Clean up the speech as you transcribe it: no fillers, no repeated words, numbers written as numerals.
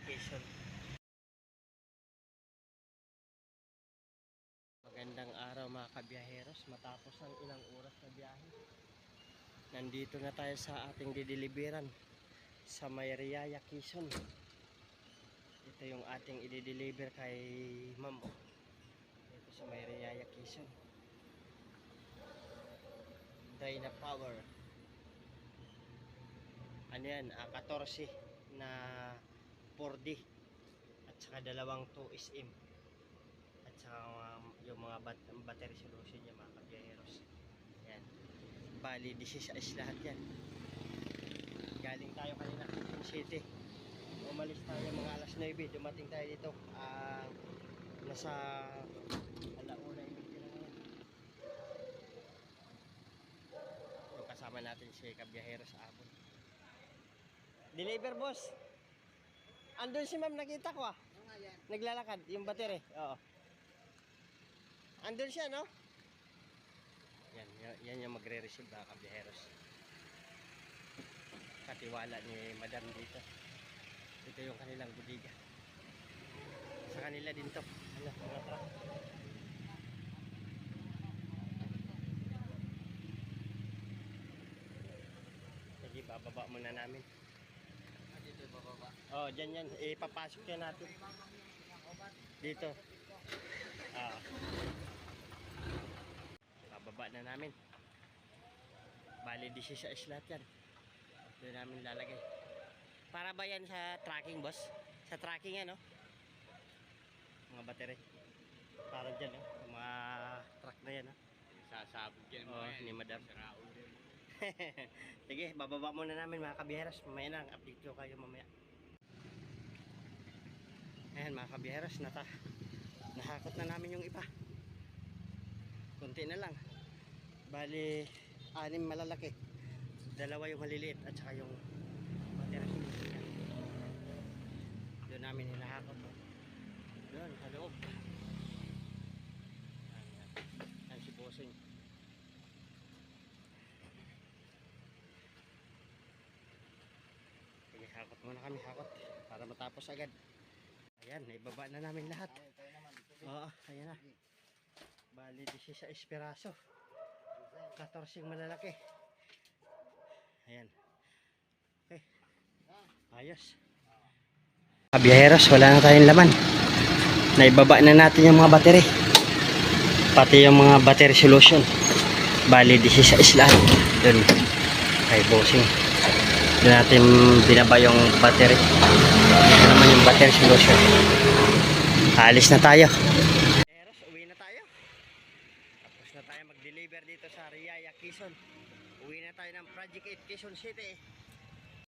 Quezon. Magandang araw mga kabiyaheros, matapos ang ilang oras na biyahe. Nandito na tayo sa ating dideliveran sa Riyaya, Quezon. Ito yung ating i-deliver kay Ma'am. Ito sa Riyaya, Quezon. Dynapower. Ano yan? 14 na 4D at saka dalawang 2SM at saka yung mga battery solution niya mga kabiyaheros. Yan. Bali 16 lahat yan. Galing tayo kanina Quezon City. Umalis tayo mga alas 9. Dumating tayo dito. Nasa alauna yung ngayon. So, kasama natin si kabiyahero sa abon. Deliver boss. Andun si ma'am, nakita ko ah. Naglalakad yung battery. Oo. Andun siya no? Yan yung magre-receive mga kabiyaheros. Katiwala ni madam dito. Ito yung kanilang budiga. Sa kanila din to. Ano, mga truck. Sige, bababa muna namin. Dito bababa? Oh, dyan yan. Ipapasok yan natin. Dito. Bababa na namin. Bali 16 lahat yan. Doon namin lalagay. Para ba yan sa tracking boss? Sa tracking yan no? Mga battery. Para dyan no? Mga truck na yan no? Sasabog yan oh, ni madam. Raul din. Sige, bababa muna namin mga kabiyaheros. Mamaya na, update ko kayo mamaya. Ayan mga kabiyaheros, nahakot na namin yung iba. Kunti na lang. Bali, 6 malalaki. 2 yung maliliit at saka yung battery. Doon namin hinahakot. Doon, sa loob. Ayan si Bossing. Sige, hakot muna kami, hakot. Para matapos agad. Ayan, naibaba na namin lahat. Oo, ayan na. Bali, 16 piraso. 14 yung malalaki. Ayan. Okay. Ayos. Kabiyaheros, wala na tayong laman. Naibaba na natin yung mga battery. Pati yung mga battery solution. Bali, 16 lahat. Doon. Kay Bossing. Doon natin binaba yung battery. Ito naman yung battery solution. Alis na tayo. Uwi na tayo. Tapos na tayo mag-deliver dito sa Riyaya, Quezon. Uwi na tayo ng Project 8 Quezon City.